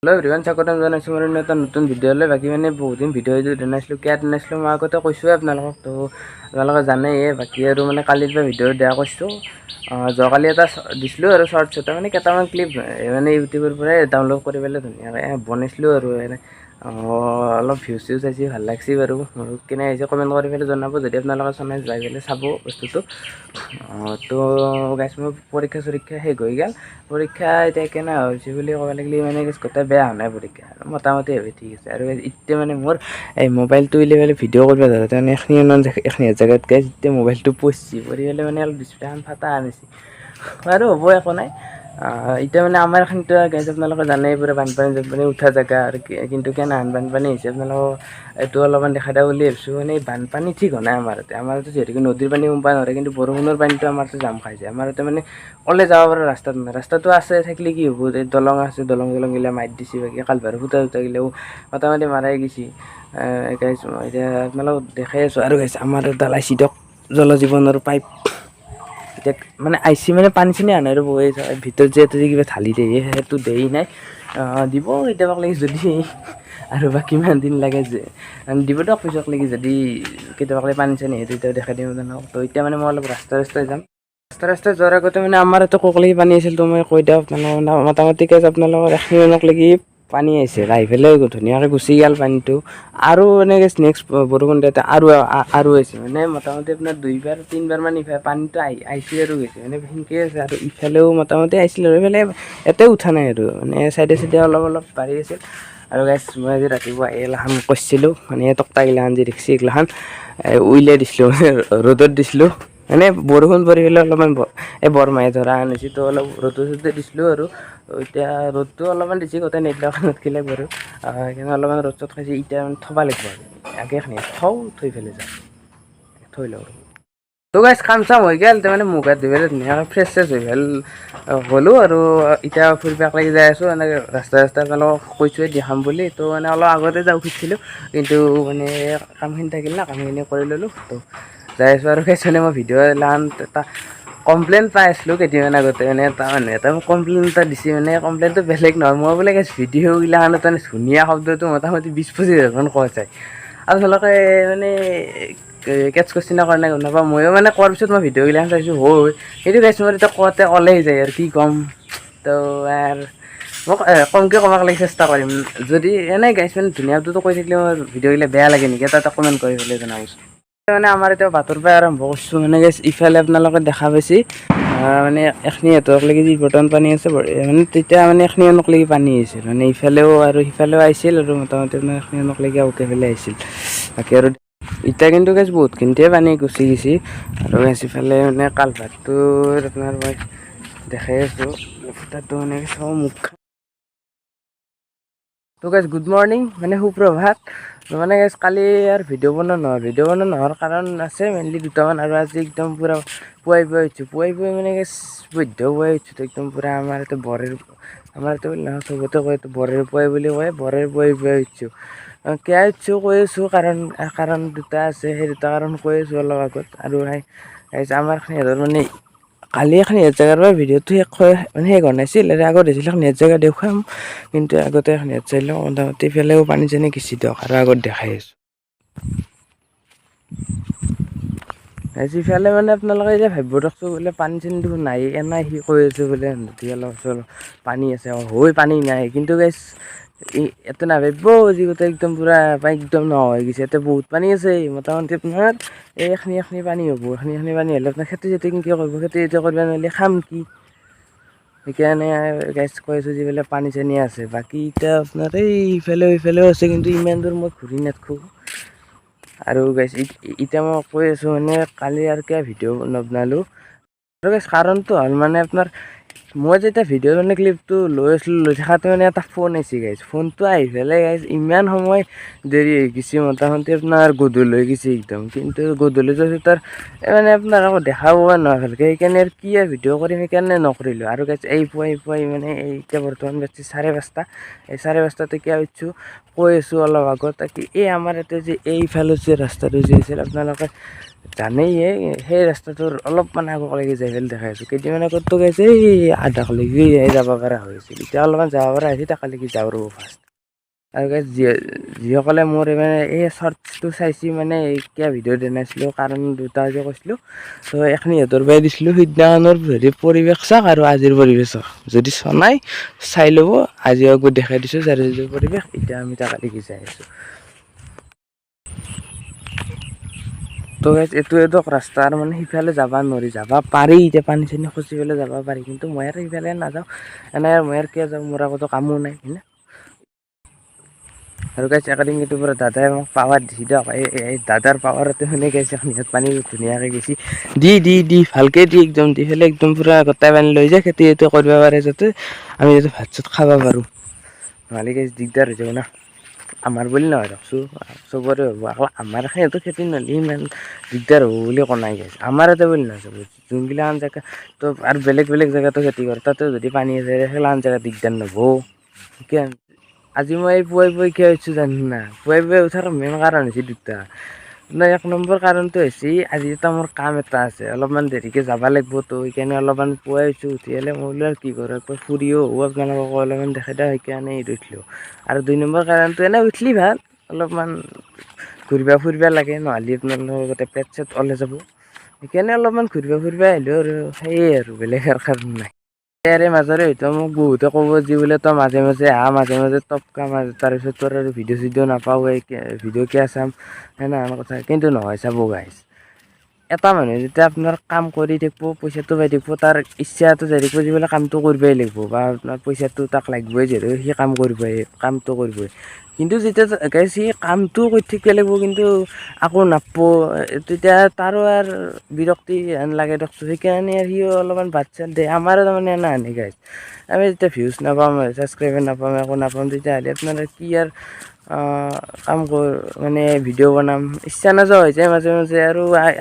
Hello everyone स्वागतम जनाइছোঁ মোৰ এটা নতুন ভিডিঅ'লৈ বাকী মানে বহুত দিন ভিডিঅ' নাছিলোঁ কিয় নাছিলোঁ মই আগতে কৈছোঁৱে আপোনালোকক তো আপোনালোকে জানেই বাকী আৰু মানে কালিৰ পৰা ভিডিঅ' দিয়া কৈছোঁ যোৱাকালি এটা দিছিলোঁ আৰু শ্বৰ্টছ এটা মানে কেইটামান ক্লিপ মানে ইউটিউবৰ পৰাই ডাউনলোড কৰি পেলাই ধুনীয়াকৈ বনাইছিলোঁ আৰু এনে অলপ ভিউজ চিউজ আহিছে ভাল লাগছে বাৰু মোৰ কেনে আহিছে কমেণ্ট কৰি পেলাই জনাব যদি আপোনালোকে চনাই যাই পেলাই চাব বস্তুটো তো গাইছ মোৰ পৰীক্ষা চৰীক্ষা শেষ হৈ গ'ল পৰীক্ষা এতিয়া কেনে হৈছে বুলি ক'ব লাগিলে মানে গোটেই বেয়া হোৱা নাই পৰীক্ষা আৰু মোটামুটি ভাৱে ঠিক আছে আৰু এতিয়া মানে মোৰ এই মোবাইলটো উলিয়াই পেলাই ভিডিঅ' কৰিব ধৰোঁতে মানে এখিনি জেগাত গাইছ এতিয়া মোবাইলটো পৰি পেলাই মানে অলপ ডিছপ্লেখন ফাটা আনিছে আৰু হ'ব একো নাই এতিয়া মানে আমাৰ এখিনিতো গাইজ আপোনালোকে জানেই পুৰা বানপানী উঠা জেগা আৰু কিন্তু কেনেহেন বানপানী হৈছে আপোনালোকক এইটো অলপমান দেখা দিয়া বুলি ভাবিছোঁ মানে বানপানী ঠিক হোৱা নাই আমাৰতো যিহেতুকে নদীৰ পানী সোমাব নোৱাৰে কিন্তু বৰষুণৰ পানীটো আমাৰতো জাম খাইছে আমাৰ ইয়াতে মানে ওলাই যাব পৰা ৰাস্তাটো নাই ৰাস্তাটো আছে থাকিলে কি হ'ব দলং আছে দলং গিলা মাৰি দিছে বাকী কালভাৰ ফুটা গিলাও মোটামুটি মাৰাই গৈছে গাইজ এতিয়া আপোনালোকক দেখাই আছোঁ আৰু গাইজ আমাৰ এডাল আইছি দিয়ক জল জীৱনৰ পাইপ এতিয়া মানে আইচি মানে পানী চানী আনে আৰু বৈ ভিতৰত যে কিবা ঢালি দিয়ে সেইটো দেই নাই দিব কেতিয়াবা লাগি যদি আৰু বা কিমান দিন লাগে যে দিব দিয়ক পিছক লাগি যদি কেতিয়াবা পানী চানী আহে তেতিয়াও দেখাই দিম আপোনালোকক তো এতিয়া মানে মই অলপ ৰাস্তাই যাম ৰাস্তাই যোৱাৰ আগতে মানে আমাৰ ইয়াতে ককলেগি পানী আছিল তো মই কৈ দিওঁ আপোনালোকক মোটামুটি আপোনালোকৰ এখিনিমানক লাগি পানী আহিছে আহি পেলাই ধুনীয়াকৈ গুচি গ'ল পানীটো আৰু এনেকৈ নেক্সট বৰষুণ দিওঁতে আৰু আহিছে মানে মোটামুটি আপোনাৰ 2বাৰ 3বাৰ মান ইফালে পানীটো আহিছে আৰু গৈছে মানে সেনেকৈ আছে আৰু ইফালেও মোটামুটি আহিছিল আৰু এইফালে ইয়াতে উঠা নাই আৰু মানে চাইডে অলপ বাঢ়ি আছিল আৰু গাইছ মই আজি ৰাতিপুৱা এইগিলাখান কৰিছিলোঁ মানে তক্তাগিলাখান যি দেখিছে এইগিলাখান উইলাই দিছিলোঁ মানে ৰ'দত দিছিলোঁ মানে বৰষুণ পৰি পেলাই অলপমান এই বৰমাহে ধৰা আনিছে তো অলপ ৰ'দতে দিছিলোঁ আৰু এতিয়া ৰ'দটো অলপমান দিছে গোটেই নেটবিলাকত খিলে বাৰু সেইকাৰণে অলপমান ৰ'দ চ'দ খাইছে এতিয়া থ'ব লাগিব আৰু আগেখিনি থৈ পেলাই যাম থৈ লওঁ তো গাইছ কাম চাম হৈ গ'ল তাৰমানে মুখ হাত ধুই পেলাই ধুনীয়াকৈ ফ্ৰেছ হৈ গ'ল গ'লোঁ আৰু এতিয়া ফুৰিব লাগি যাই আছোঁ এনেকৈ ৰাস্তাই আপোনালোকক কৈছোঁৱে দেখাম বুলি তো মানে অলপ আগতে যাব খুজিছিলোঁ কিন্তু মানে কামখিনি থাকিল না কামখিনি কৰি ল'লোঁ তো যাই আছোঁ আৰু সেইকাৰণে মই ভিডিঅ' এটা কমপ্লেইন পাই আছিলোঁ কেইদিনমান আগতে মানে এটা মানুহে এটা মোক কমপ্লেইন এটা দিছে মানে কমপ্লেইনটো বেলেগ নহয় মই বোলে ভিডিঅ'গিলাখানত মানে ধুনীয়া শব্দটো মোটামুটি 20-25 হাজাৰমান কোৱা যায় আপোনালোকে মানে কেটচ কৰিছে নে কৰা নাই গম নাপাওঁ ময়ো মানে কোৱাৰ পিছত মই ভিডিঅ'গিলাখান চাইছোঁ হয় সেইটো গাইছ মোৰ এতিয়া কওঁতে ওলাই যায় আৰু কি ক'ম তো আৰু মোক কমকৈ ক'ব লাগি চেষ্টা কৰিম যদি এনেই গাইছ মানে ধুনীয়া শব্দটো কৈ থাকিলে মোৰ ভিডিঅ'গিলা বেয়া লাগে নেকি এটা কমেণ্ট কৰি পেলাই জনাবচোন মানে আমাৰ এতিয়া বাটৰ পৰা আৰম্ভ কৰিছোঁ মানে গাইছ ইফালে আপোনালোকে দেখা পাইছে মানে এখিনি সিহঁতক লাগি যি বৰ্তমান পানী আছে মানে তেতিয়া মানে এখিনি এনেক লাগি পানী আহিছিল মানে ইফালেও আৰু সিফালেও আহিছিল আৰু মোটামুটি মানে এখিনি এনেক লাগি আউকে পেলাই আহিছিল বাকী আৰু এতিয়া কিন্তু গাইছ বহুতখিনিতে পানী গুচি গৈছে আৰু গাইছ ইফালে মানে কালভাৰটোৰ আপোনাৰ মই দেখাই আছোঁ ফুটাটো মানে চাওঁ মুখ তো গাইছ গুড মৰ্ণিং মানে সুপ্ৰভাত মানে গাইছ কালি আৰু ভিডিঅ' বনোৱা নোহোৱাৰ কাৰণ আছে মেইনলি দুটামান আৰু আজি একদম পূৰা পুৱাই উঠিছোঁ মানে গাইছ বৈধ্য পুৱাই উঠিছোঁ একদম পূৰা আমাৰ ইয়াতে বৰেৰ আমাৰ ইয়াতে বুলি নহয় চবতে কয় বৰেৰ পুৱাই বুলি কয় বৰেৰ পুৱাই উঠিছোঁ কিয় উঠিছোঁ কৈ আছোঁ কাৰণ দুটা আছে সেই দুটা কাৰণ কৈ আছোঁ অলপ আগত আৰু গাইছ আমাৰ সিহঁতৰ মানে কালি এখন নেট জেগাৰ পৰা ভিডিঅ'টো শেষ হোৱা নাছিল আগত হৈছিল নেট জেগা দেখুৱাম কিন্তু আগতে নেট চাই লওঁ মোটামুটি ইফালেও পানী চানী গেছি দিয়ক আৰু আগত দেখাই আছোঁ সিফালে মানে আপোনালোকে এতিয়া ভাবিব দিয়কচোন বোলে পানী চানী দেখোন নাই এনাই সি কৈ আছে বোলে নদী অলপ চলপ পানী আছে হয় পানী নাই কিন্তু গাইছ ইয়াতে নাভাবিব যি গোটেই একদম পূৰা একদম নোহোৱা হৈ গৈছে ইয়াতে বহুত পানী আছে মোটামুটি আপোনাৰ এইখিনি পানী হ'ব এইখিনি পানী হ'লে আপোনাৰ খেতি চেতি কেনেকৈ কৰিব খেতি চেতি কৰিব নোৱাৰিলে খাম কি সেইকাৰণে গাইছ কৈ আছোঁ যি বোলে পানী চানী আছে বাকী এতিয়া আপোনাৰ ইফালেও আছে কিন্তু ইমান দূৰ মই ঘূৰি নাথাকোঁ আৰু গাইছ এতিয়া মই কৈ আছোঁ মানে কালি আৰু কিয় ভিডিঅ' নবনালোঁ আৰু গাইছ কাৰণটো হ'ল মানে আপোনাৰ মই যেতিয়া ভিডিঅ' মানে ক্লিপটো লৈ থকাতে মানে এটা ফোন আহিছে গাইছ ফোনটো আহি পেলাই গাইছ ইমান সময় দেৰি হৈ গৈছে মোটামুটি আপোনাৰ গধূলি হৈ গৈছে একদম কিন্তু গধূলি যোৱাৰ তাৰ মানে আপোনাৰ আকৌ দেখা পোৱা নহয় ভালকৈ সেইকাৰণে আৰু কি আৰু ভিডিঅ' কৰিম সেইকাৰণে নকৰিলোঁ আৰু গাইছ এই পুৱাই মানে এতিয়া বৰ্তমান বাজিছে 5:30 এই 5:30 কিয় উঠিছোঁ কৈ আছোঁ অলপ আগত তাকে এই আমাৰ ইয়াতে যে এইফালে যে ৰাস্তাটো যে আছিল আপোনালোকে জানেই সেই ৰাস্তাটোৰ অলপমান আগলৈকে যাই পেলাই দেখাই আছোঁ কেইদিনমান আগতো গৈছে এই আধালৈকে যাব পৰা হৈছিল এতিয়া অলপমান যাব পৰা হৈছে তাকালৈকে যাওঁ ৰ'ব ফাৰ্ষ্ট আৰু যিসকলে মোৰ মানে এই শ্বৰ্টছটো চাইছে মানে কিয় ভিডিঅ' দিয়া নাছিলোঁ কাৰণ দুটা যে কৈছিলোঁ তো এখিনি সিহঁতৰ পৰাই দিছিলোঁ সিদিনাখনৰ হেৰি পৰিৱেশ চাওক আৰু আজিৰ পৰিৱেশ চাওক যদি চনাই চাই ল'ব আজি আকৌ দেখাই দিছোঁ যাৰ পৰিৱেশ এতিয়া আমি তাকালৈকে যাই আছোঁ তো এইটোৱেতো ৰাস্তা আৰু মানে সিফালে যাব নোৱাৰি যাব পাৰি এতিয়া পানী চানী খচি পেলাই যাব পাৰি কিন্তু মই আৰু সিফালে নাযাওঁ এনেই আৰু মই আৰু কিয় যাওঁ মোৰ আকৌতো কামো নাই হয়নে আৰু গাইছ একাডেমীটোৰ পৰা দাদাই মোক পাৱাৰ দিছে দিয়ক এই দাদাৰ পাৱাৰতে মানে গাইছ এখন পানী ধুনীয়াকৈ গৈছে দি ভালকৈ দি একদম দি পেলাই একদম পূৰা গোটাই পানী লৈ যায় খেতি এইটো কৰিব পাৰে যাতে আমি যাতে ভাত চাত খাব পাৰোঁ নহ'লে গাইছ দিগদাৰ হৈ যাব না আমাৰ বুলি নহয় ধৰকচোন চবৰে হ'ব আকৌ আমাৰ সিহঁতৰ খেতি নহ'লে ইমান দিগদাৰ হ'ব বুলি কোৱা নাই গাইছ আমাৰ ইয়াতে বুলি নাযাব যোনগিলাখান জেগা তো আৰু বেলেগ বেলেগ জেগাতো খেতি কৰে তাতো যদি পানী আছে সেইগিলাখান জেগাত দিগদাৰ নহ'ব কিয় আজি মই পুৱাই কিয় উঠিছোঁ জানা পুৱাই উঠাৰ মেইন কাৰণ হৈছে দুটা নাই এক নম্বৰ কাৰণটো হৈছে আজি এটা মোৰ কাম এটা আছে অলপমান দেৰিকৈ যাব লাগিব তো সেইকাৰণে অলপমান পুৱাই উঠি পেলাই মই বোলো আৰু কি কৰোঁ একবাৰ ফুৰিও আহোঁ আপোনালোকক অলপমান দেখাই দিওঁ সেইকাৰণে উঠিলোঁ আৰু দুই নম্বৰ কাৰণটো এনেই উঠিলে ভাল অলপমান ঘূৰিব ফুৰিব লাগে নহ'লে আপোনালোকৰ গোটেই পেট চেট ওলাই যাব সেইকাৰণে অলপমান ঘূৰিব ফুৰিব আহিলোঁ আৰু সেয়ে আৰু বেলেগ আৰু কাৰণ নাই ইয়াৰে মাজৰে হয়তো মোক বহুতে ক'ব যি বোলে তই মাজে মাজে আহ মাজে মাজে টপকা তাৰপিছত তোৰ আৰু ভিডিঅ' চিডিঅ' নাপাওঁৱেই ভিডিঅ' কিয় চাম সেনেহেন কথা কিন্তু নহয় চাব গাইছ এটা মানুহে যেতিয়া আপোনাৰ কাম কৰি থাকিব পইচাটো পাই থাকিব তাৰ ইচ্ছাটো যাই থাকিব যিবিলাক কামটো কৰিবই লাগিব বা আপোনাৰ পইচাটো তাক লাগিবই যিহেতু সি কাম কৰিবই কামটো কৰিবই কিন্তু যেতিয়া গাইছ সি কামটোও কৰি থাকিব লাগিব কিন্তু আকৌ নাপাব তেতিয়া তাৰো আৰু বিৰক্তি হেন লাগে দিয়কচোন সেইকাৰণে আৰু সিও অলপমান বাদ চাত দিয়ে আমাৰো তাৰমানে এনে গাইছ আমি যেতিয়া ভিউজ নাপাম ছাবস্ক্ৰাইবাৰ নাপাম একো নাপাম তেতিয়াহ'লে আপোনাৰ কি কাম মানে ভিডিঅ' বনাম ইচ্ছা নাযোৱা হৈ যায় মাজে মাজে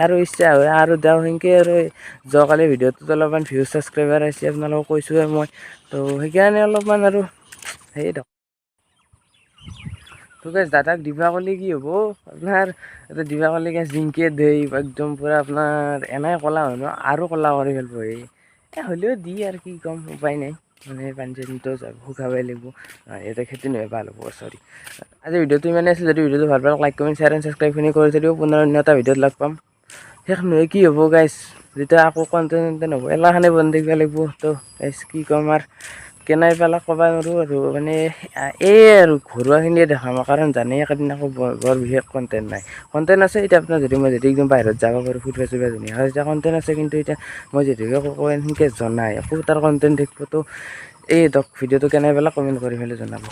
আৰু ইচ্ছা হয় আৰু দিওঁ সেনেকৈ আৰু যোৱাকালি ভিডিঅ'টোত অলপমান ভিউজ ছাবস্ক্ৰাইবাৰ আহিছে আপোনালোকক কৈছোঁৱে মই তো সেইকাৰণে অলপমান আৰু সেই দিয়ক তো গাইছ দাদাক দিবা ক'লে কি হ'ব আপোনাৰ এতিয়া দিবা ক'লে গাইছ জিংকে দেই একদম পূৰা আপোনাৰ এনেই ক'লা হয় ন আৰু ক'লা কৰি পেলাব হ'লেও দি আৰু কি ক'ম উপায় নাই মানে পানী চানীটো শুকাবই লাগিব ইয়াতে খেতি নহয় ভাল হ'ব চৰি আজি ভিডিঅ'টো ইমানেই আছিল যদি ভিডিঅ'টো ভাল পালে লাইক কমেণ্ট শ্বেয়াৰ এণ্ড ছাবস্ক্ৰাইবখিনি কৰি থৈ দিব পুনৰ অন্য এটা ভিডিঅ'ত লগ পাম শেষ নহয় কি হ'ব গাইছ যেতিয়া আকৌ কণ্টেণ্ট হ'ব এলাখানে বন্ধ থাকিব লাগিব তো গাইছ কি ক'ম আৰু কেনাই পেলাই ক'ব নোৱাৰোঁ আৰু মানে এই আৰু ঘৰুৱাখিনিয়ে দেখাম কাৰণ জানেই একেদিন আকৌ বৰ বিশেষ কণ্টেণ্ট নাই কণ্টেণ্ট আছে এতিয়া আপোনাৰ যদি মই যদি একদম বাহিৰত যাব পাৰোঁ ফুৰিব চুৰিব ধুনীয়া হয় এতিয়া কণ্টেণ্ট আছে কিন্তু এতিয়া মই যিহেতুকে একো সেনেকৈ জনাই একো তাৰ কণ্টেণ্ট থাকিব তো এই ভিডিঅ'টো কেনে পেলাই কমেণ্ট কৰি পেলাই জনাব।